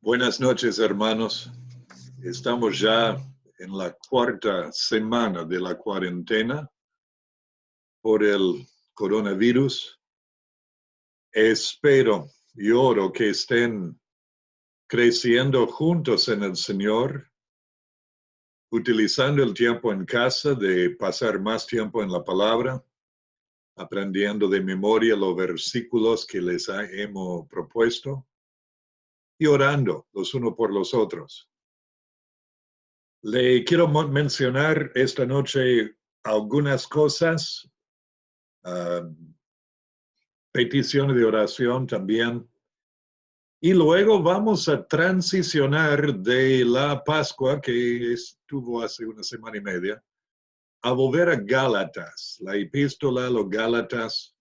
Buenas noches, hermanos. Estamos ya en la cuarta semana de la cuarentena por el coronavirus. Espero y oro que estén creciendo juntos en el Señor, utilizando el tiempo en casa de pasar más tiempo en la palabra, aprendiendo de memoria los versículos que les hemos propuesto y orando los unos por los otros. Le quiero mencionar esta noche algunas cosas, peticiones de oración también. Y luego vamos a transicionar de la Pascua, que estuvo hace una semana y media, a volver a Gálatas, la epístola a los Gálatas,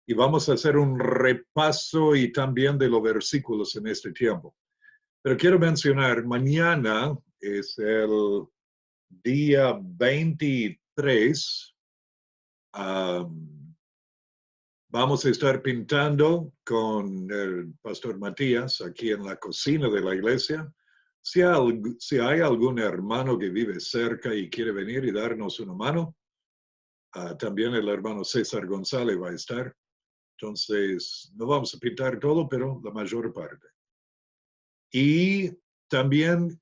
y vamos a hacer un repaso y también de los versículos en este tiempo. Pero quiero mencionar, mañana es el día 23, vamos a estar pintando con el pastor Matías aquí en la cocina de la iglesia. Si hay algún hermano que vive cerca y quiere venir y darnos una mano, también el hermano César González va a estar. Entonces, no vamos a pintar todo, pero la mayor parte. Y también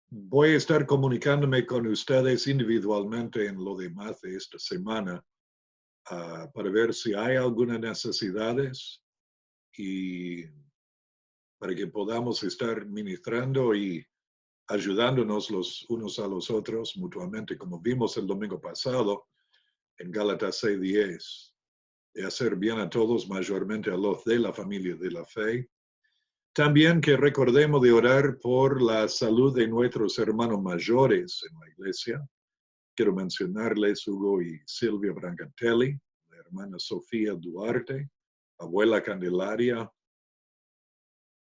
voy a estar comunicándome con ustedes individualmente en lo demás de esta semana para ver si hay algunas necesidades y para que podamos estar ministrando y ayudándonos los unos a los otros mutuamente, como vimos el domingo pasado en Gálatas 6:10, de hacer bien a todos, mayormente a los de la familia de la fe. También que recordemos de orar por la salud de nuestros hermanos mayores en la iglesia. Quiero mencionarles Hugo y Silvia Brancatelli, la hermana Sofía Duarte, abuela Candelaria,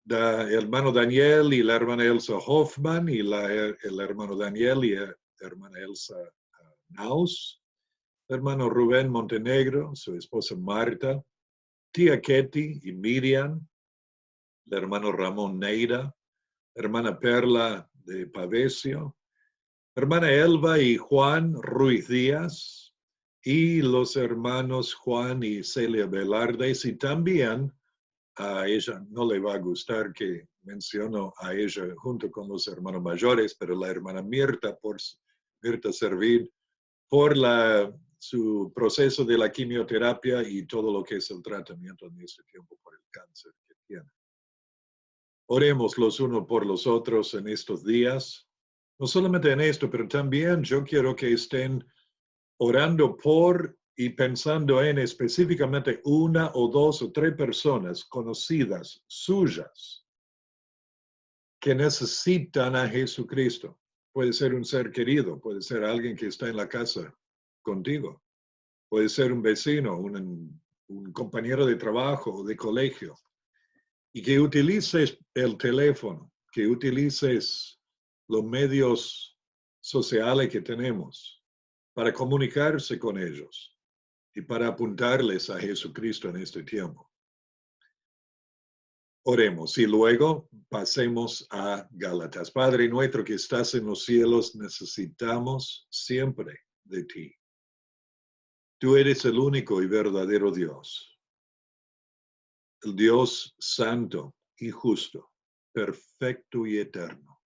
el hermano Daniel y la hermana Elsa Hoffman, y el hermano Daniel y la hermana Elsa Naus, el hermano Rubén Montenegro, su esposa Marta, tía Ketty y Miriam, el hermano Ramón Neira, hermana Perla de Pavesio, hermana Elba y Juan Ruiz Díaz, y los hermanos Juan y Celia Velardes, y también a ella no le va a gustar que menciono a ella junto con los hermanos mayores, pero la hermana Mirta Servid, por su proceso de la quimioterapia y todo lo que es el tratamiento en este tiempo por el cáncer que tiene. Oremos los unos por los otros en estos días. No solamente en esto, pero también yo quiero que estén orando por y pensando en específicamente una o dos o tres personas conocidas suyas que necesitan a Jesucristo. Puede ser un ser querido, puede ser alguien que está en la casa contigo, puede ser un vecino, un compañero de trabajo o de colegio, y que utilices el teléfono, que utilices los medios sociales que tenemos para comunicarse con ellos y para apuntarles a Jesucristo en este tiempo. Oremos y luego pasemos a Gálatas. Padre nuestro que estás en los cielos, necesitamos siempre de ti. Tú eres el único y verdadero Dios, el Dios santo y justo, perfecto y eterno.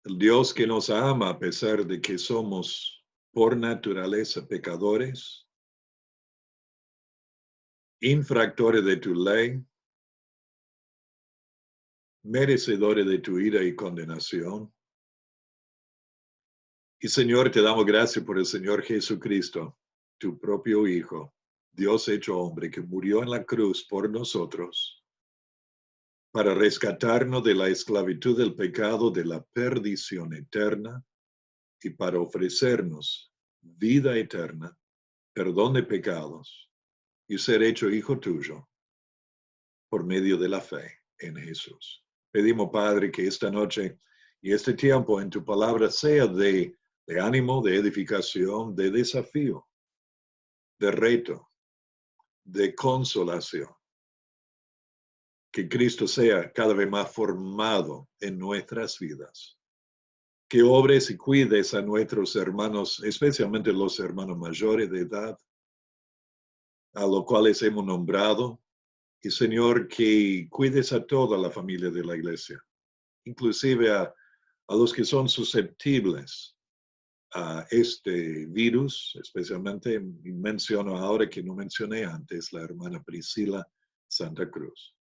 El Dios que nos ama a pesar de que somos por naturaleza pecadores, infractores de tu ley, merecedores de tu ira y condenación. Y Señor, te damos gracias por el Señor Jesucristo, tu propio Hijo, Dios hecho hombre, que murió en la cruz por nosotros, para rescatarnos de la esclavitud del pecado, de la perdición eterna, y para ofrecernos vida eterna, perdón de pecados, y ser hecho hijo tuyo por medio de la fe en Jesús. Pedimos, Padre, que esta noche y este tiempo en tu palabra sea de ánimo, de edificación, de desafío, de reto, de consolación. Que Cristo sea cada vez más formado en nuestras vidas. Que obres y cuides a nuestros hermanos, especialmente los hermanos mayores de edad, a los cuales hemos nombrado. Y Señor, que cuides a toda la familia de la iglesia, inclusive a los que son susceptibles a este virus, especialmente menciono ahora que no mencioné antes, la hermana Priscila Santa Cruz.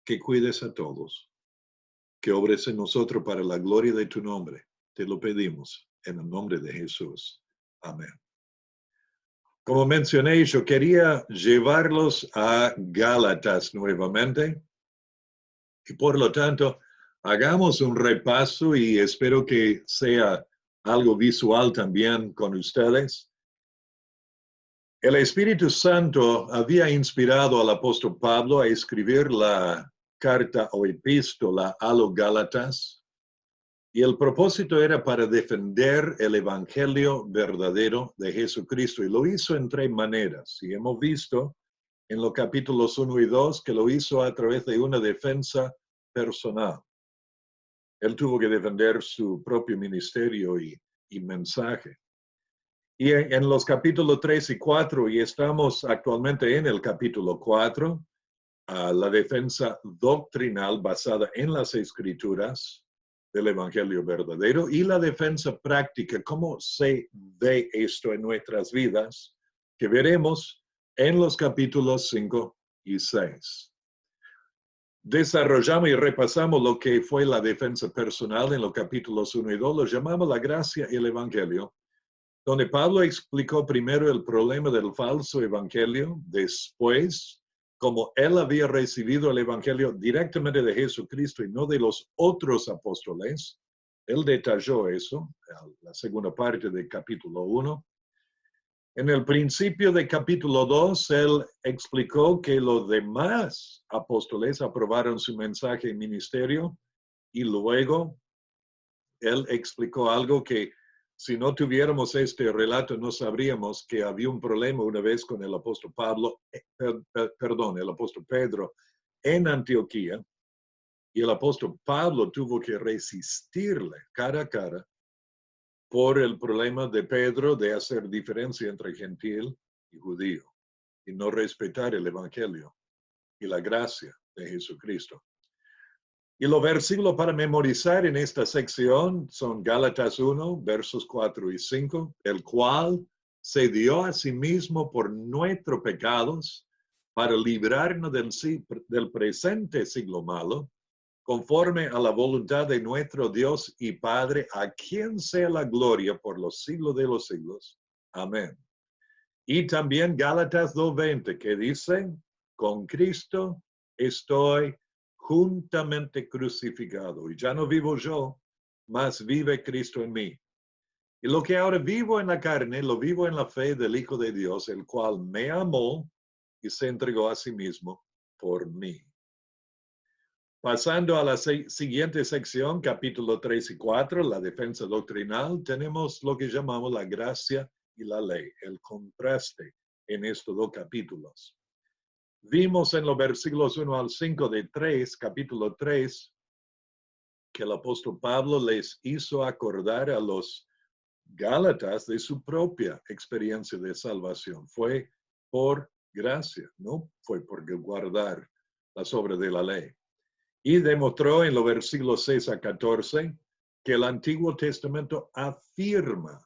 Que cuides a todos, que obres en nosotros para la gloria de tu nombre. Te lo pedimos en el nombre de Jesús. Amén. Como mencioné, yo quería llevarlos a Gálatas nuevamente y por lo tanto hagamos un repaso y espero que sea algo visual también con ustedes. El Espíritu Santo había inspirado al apóstol Pablo a escribir la carta o epístola a los Gálatas. Y el propósito era para defender el evangelio verdadero de Jesucristo. Y lo hizo en tres maneras. Y hemos visto en los capítulos 1 y 2 que lo hizo a través de una defensa personal. Él tuvo que defender su propio ministerio y mensaje. Y en los capítulos 3 y 4, y estamos actualmente en el capítulo 4, la defensa doctrinal basada en las Escrituras del Evangelio verdadero y la defensa práctica, cómo se ve esto en nuestras vidas, que veremos en los capítulos 5 y 6. Desarrollamos y repasamos lo que fue la defensa personal en los capítulos 1 y 2, lo llamamos la gracia y el Evangelio, donde Pablo explicó primero el problema del falso Evangelio, después como él había recibido el Evangelio directamente de Jesucristo y no de los otros apóstoles, él detalló eso, la segunda parte del capítulo 1. En el principio del capítulo 2, él explicó que los demás apóstoles aprobaron su mensaje y ministerio y luego él explicó algo que si no tuviéramos este relato, no sabríamos que había un problema una vez con el apóstol el apóstol Pedro en Antioquía, y el apóstol Pablo tuvo que resistirle cara a cara por el problema de Pedro de hacer diferencia entre gentil y judío y no respetar el evangelio y la gracia de Jesucristo. Y los versículos para memorizar en esta sección son Gálatas 1, versos 4 y 5, el cual se dio a sí mismo por nuestros pecados para librarnos del presente siglo malo, conforme a la voluntad de nuestro Dios y Padre, a quien sea la gloria por los siglos de los siglos. Amén. Y también Gálatas 2:20, que dice, con Cristo estoy juntamente crucificado, y ya no vivo yo, mas vive Cristo en mí. Y lo que ahora vivo en la carne, lo vivo en la fe del Hijo de Dios, el cual me amó y se entregó a sí mismo por mí. Pasando a la siguiente sección, capítulo 3 y 4, la defensa doctrinal, tenemos lo que llamamos la gracia y la ley, el contraste en estos dos capítulos. Vimos en los versículos 1 al 5 de capítulo 3, que el apóstol Pablo les hizo acordar a los Gálatas de su propia experiencia de salvación. Fue por gracia, no fue por guardar las obras de la ley. Y demostró en los versículos 6 a 14 que el Antiguo Testamento afirma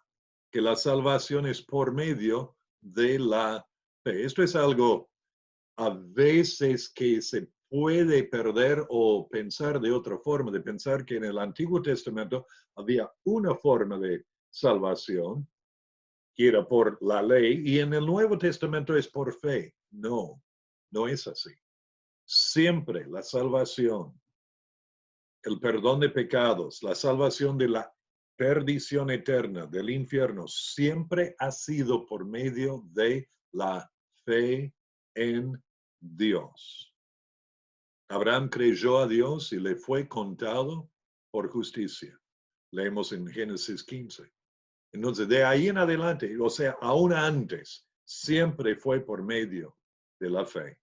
que la salvación es por medio de la fe. Esto es algo a veces que se puede perder o pensar de otra forma, de pensar que en el Antiguo Testamento había una forma de salvación, que era por la ley, y en el Nuevo Testamento es por fe. No, no es así. Siempre la salvación, el perdón de pecados, la salvación de la perdición eterna, del infierno, siempre ha sido por medio de la fe en Dios. Abraham creyó a Dios y le fue contado por justicia. Leemos en Génesis 15. Entonces, de ahí en adelante, o sea, aún antes, siempre fue por medio de la fe.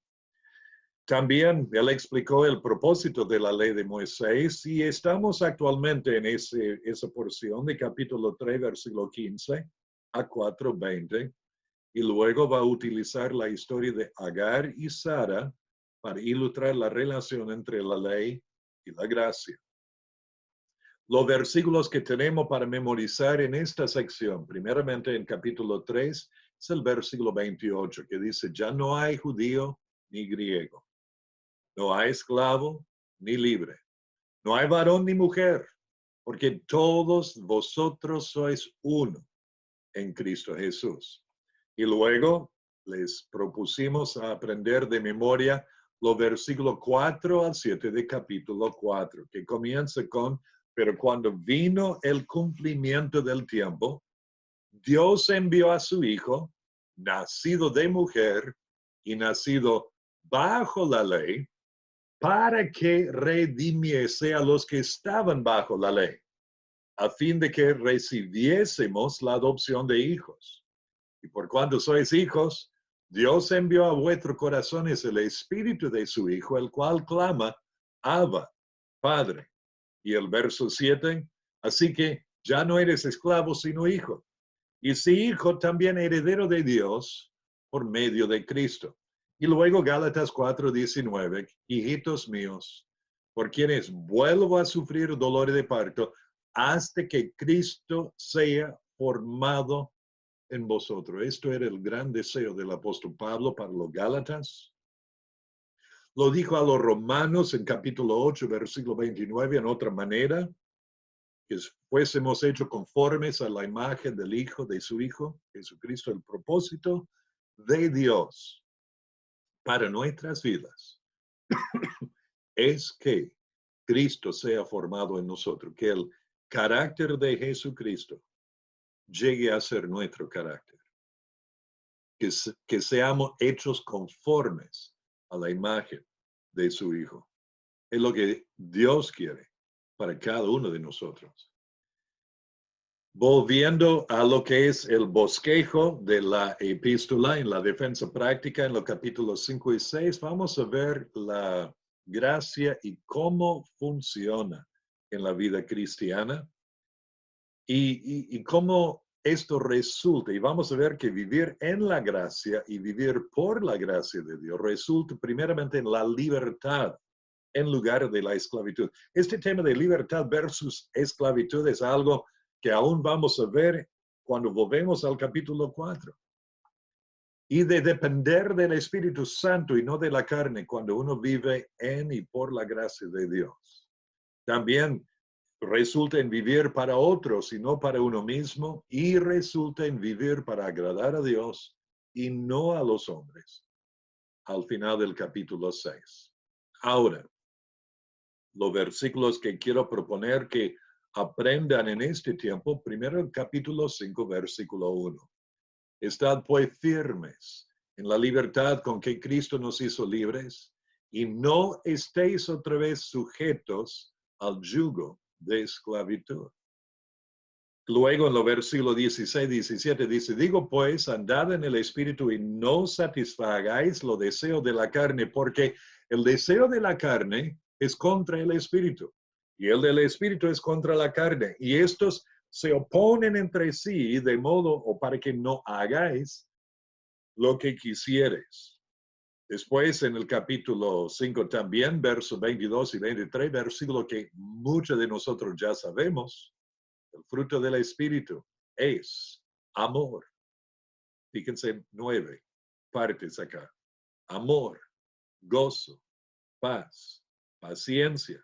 También él explicó el propósito de la ley de Moisés y estamos actualmente en esa porción de capítulo 3, versículo 15 a 4:20, y luego va a utilizar la historia de Agar y Sara para ilustrar la relación entre la ley y la gracia. Los versículos que tenemos para memorizar en esta sección, primeramente en capítulo 3, es el versículo 28, que dice, ya no hay judío ni griego, no hay esclavo ni libre, no hay varón ni mujer, porque todos vosotros sois uno en Cristo Jesús. Y luego les propusimos aprender de memoria los versículos 4 al 7 de capítulo 4, que comienza con, pero cuando vino el cumplimiento del tiempo, Dios envió a su Hijo, nacido de mujer y nacido bajo la ley, para que redimiese a los que estaban bajo la ley, a fin de que recibiésemos la adopción de hijos. Y por cuanto sois hijos, Dios envió a vuestros corazones el espíritu de su Hijo, el cual clama, Abba, Padre. Y el verso 7, así que ya no eres esclavo, sino hijo. Y si hijo, también heredero de Dios por medio de Cristo. Y luego Gálatas 4:19, hijitos míos, por quienes vuelvo a sufrir dolor de parto, hasta que Cristo sea formado en vosotros. Esto era el gran deseo del apóstol Pablo para los Gálatas. Lo dijo a los romanos en capítulo 8, versículo 29, en otra manera, que fuésemos hechos conformes a la imagen del Hijo, de su Hijo, Jesucristo, el propósito de Dios para nuestras vidas es que Cristo sea formado en nosotros, que el carácter de Jesucristo llegue a ser nuestro carácter, que seamos hechos conformes a la imagen de su Hijo. Es lo que Dios quiere para cada uno de nosotros. Volviendo a lo que es el bosquejo de la epístola en la defensa práctica en los capítulos 5 y 6, vamos a ver la gracia y cómo funciona en la vida cristiana y cómo esto resulta. Y vamos a ver que vivir en la gracia y vivir por la gracia de Dios resulta primeramente en la libertad en lugar de la esclavitud. Este tema de libertad versus esclavitud es algo que aún vamos a ver cuando volvemos al capítulo 4. Y de depender del Espíritu Santo y no de la carne cuando uno vive en y por la gracia de Dios. También resulta en vivir para otros y no para uno mismo, y resulta en vivir para agradar a Dios y no a los hombres. Al final del capítulo 6. Ahora, los versículos que quiero proponer que aprendan en este tiempo, primero el capítulo 5, versículo 1. Estad pues firmes en la libertad con que Cristo nos hizo libres y no estéis otra vez sujetos al yugo de esclavitud. Luego en los versículos 16, 17 dice, digo pues, andad en el Espíritu y no satisfagáis los deseos de la carne, porque el deseo de la carne es contra el Espíritu y el del Espíritu es contra la carne. Y estos se oponen entre sí de modo o para que no hagáis lo que quisieres. Después en el capítulo 5 también, versos 22 y 23, versículo que muchos de nosotros ya sabemos. El fruto del Espíritu es amor. Fíjense 9 partes acá. Amor, gozo, paz, paciencia,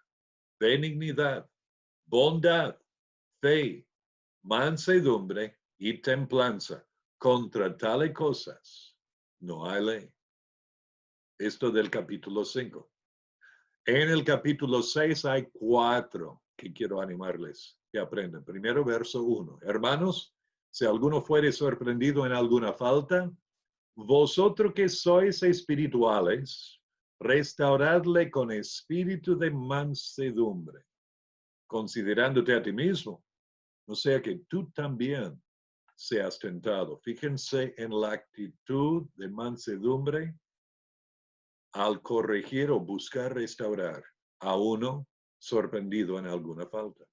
benignidad, bondad, fe, mansedumbre y templanza. Contra tales cosas no hay ley. Esto del capítulo 5. En el capítulo 6 hay 4 que quiero animarles que aprendan. Primero, verso 1. Hermanos, si alguno fuere sorprendido en alguna falta, vosotros que sois espirituales, restauradle con espíritu de mansedumbre, considerándote a ti mismo, no sea que tú también seas tentado. Fíjense en la actitud de mansedumbre al corregir o buscar restaurar a uno sorprendido en alguna falta.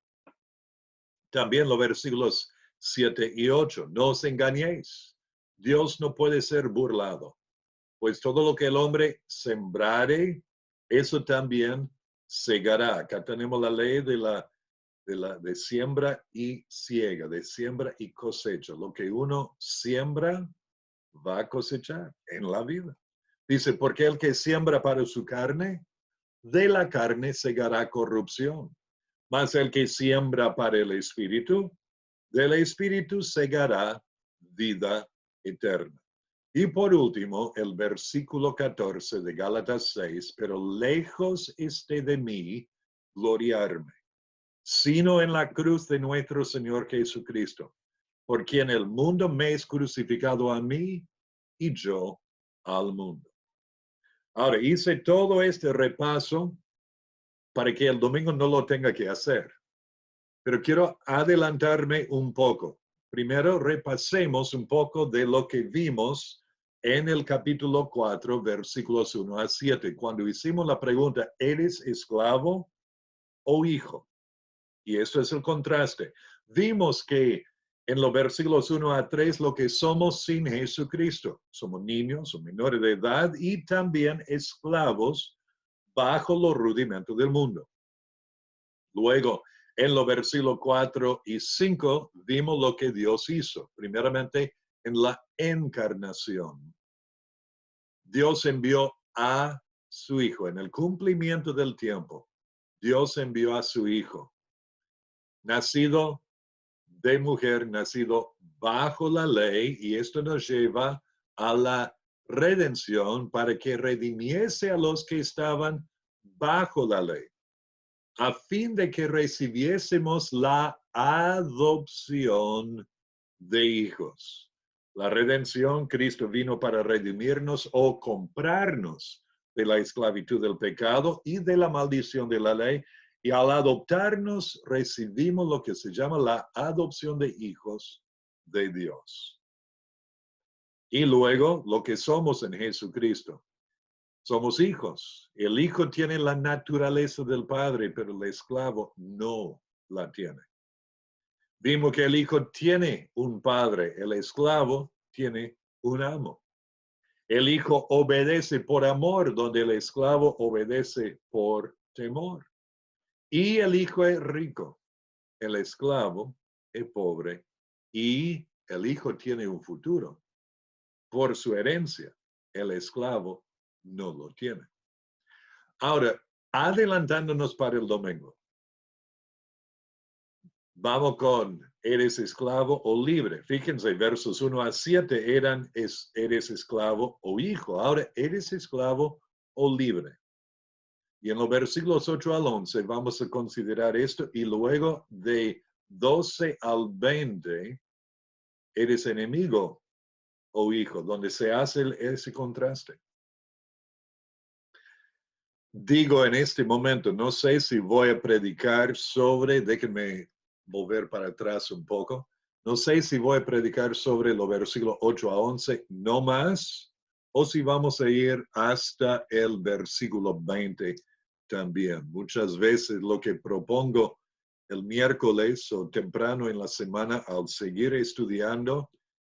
También los versículos 7 y 8. No os engañéis. Dios no puede ser burlado, pues todo lo que el hombre sembrare, eso también segará. Acá tenemos la ley de siembra y siega, de siembra y cosecha. Lo que uno siembra va a cosechar en la vida. Dice, porque el que siembra para su carne, de la carne segará corrupción. Mas el que siembra para el Espíritu, del Espíritu segará vida eterna. Y por último, el versículo 14 de Gálatas 6, pero lejos esté de mí gloriarme, sino en la cruz de nuestro Señor Jesucristo, por quien el mundo me es crucificado a mí y yo al mundo. Ahora, hice todo este repaso para que el domingo no lo tenga que hacer, pero quiero adelantarme un poco. Primero, repasemos un poco de lo que vimos en el capítulo 4, versículos 1 a 7, cuando hicimos la pregunta, ¿eres esclavo o hijo? Y esto es el contraste. Vimos que en los versículos 1 a 3 lo que somos sin Jesucristo. Somos niños o menores de edad y también esclavos bajo los rudimentos del mundo. Luego, en los versículos 4 y 5 vimos lo que Dios hizo. Primeramente, en la encarnación. Dios envió a su Hijo. En el cumplimiento del tiempo, Dios envió a su Hijo, nacido de mujer, nacido bajo la ley, y esto nos lleva a la redención para que redimiese a los que estaban bajo la ley, a fin de que recibiésemos la adopción de hijos. La redención, Cristo vino para redimirnos o comprarnos de la esclavitud del pecado y de la maldición de la ley, y al adoptarnos recibimos lo que se llama la adopción de hijos de Dios. Y luego lo que somos en Jesucristo. Somos hijos. El hijo tiene la naturaleza del padre, pero el esclavo no la tiene. Vimos que el hijo tiene un padre, el esclavo tiene un amo. El hijo obedece por amor, donde el esclavo obedece por temor. Y el hijo es rico, el esclavo es pobre y el hijo tiene un futuro por su herencia. El esclavo no lo tiene. Ahora, adelantándonos para el domingo, vamos con eres esclavo o libre. Fíjense, versos 1 a 7 eres esclavo o hijo. Ahora, eres esclavo o libre. Y en los versículos 8 al 11 vamos a considerar esto, y luego de 12 al 20 eres enemigo o hijo, donde se hace ese contraste. Digo en este momento, no sé si voy a predicar sobre, déjenme volver para atrás un poco, no sé si voy a predicar sobre los versículos 8 a 11, no más, o si vamos a ir hasta el versículo 20 también. Muchas veces lo que propongo el miércoles o temprano en la semana, al seguir estudiando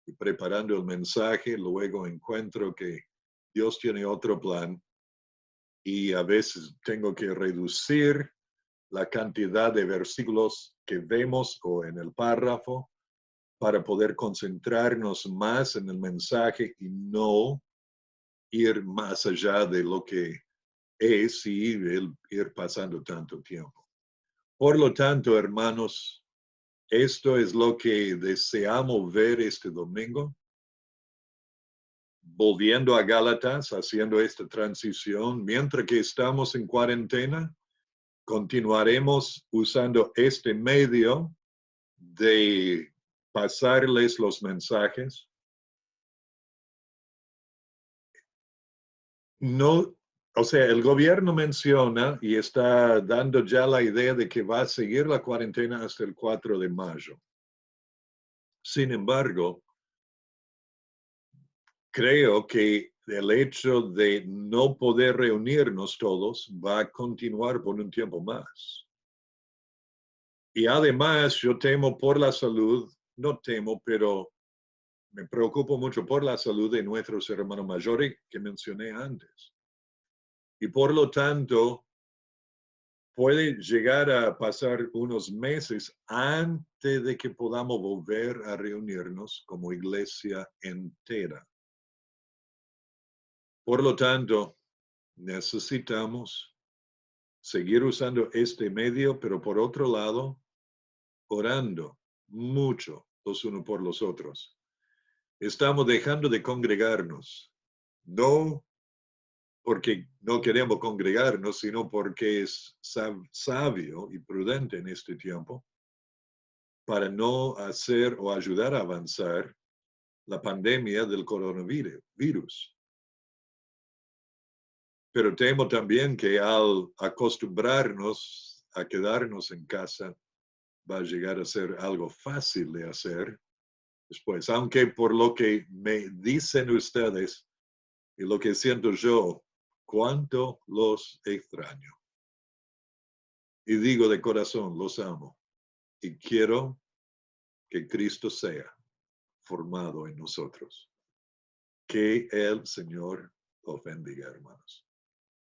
y preparando el mensaje, luego encuentro que Dios tiene otro plan. Y a veces tengo que reducir la cantidad de versículos que vemos o en el párrafo para poder concentrarnos más en el mensaje y no ir más allá de lo que es y ir pasando tanto tiempo. Por lo tanto, hermanos, esto es lo que deseamos ver este domingo. Volviendo a Gálatas, haciendo esta transición, mientras que estamos en cuarentena, continuaremos usando este medio de pasarles los mensajes. No, o sea, el gobierno menciona y está dando ya la idea de que va a seguir la cuarentena hasta el 4 de mayo. Sin embargo, creo que el hecho de no poder reunirnos todos va a continuar por un tiempo más. Y además yo temo por la salud, no temo, pero me preocupo mucho por la salud de nuestros hermanos mayores que mencioné antes. Y por lo tanto, puede llegar a pasar unos meses antes de que podamos volver a reunirnos como iglesia entera. Por lo tanto, necesitamos seguir usando este medio, pero por otro lado, orando mucho los unos por los otros. Estamos dejando de congregarnos, no porque no queremos congregarnos, sino porque es sabio y prudente en este tiempo para no hacer o ayudar a avanzar la pandemia del coronavirus. Pero temo también que al acostumbrarnos a quedarnos en casa, va a llegar a ser algo fácil de hacer después, aunque por lo que me dicen ustedes y lo que siento yo, cuánto los extraño. Y digo de corazón, los amo y quiero que Cristo sea formado en nosotros. Que el Señor los bendiga, hermanos.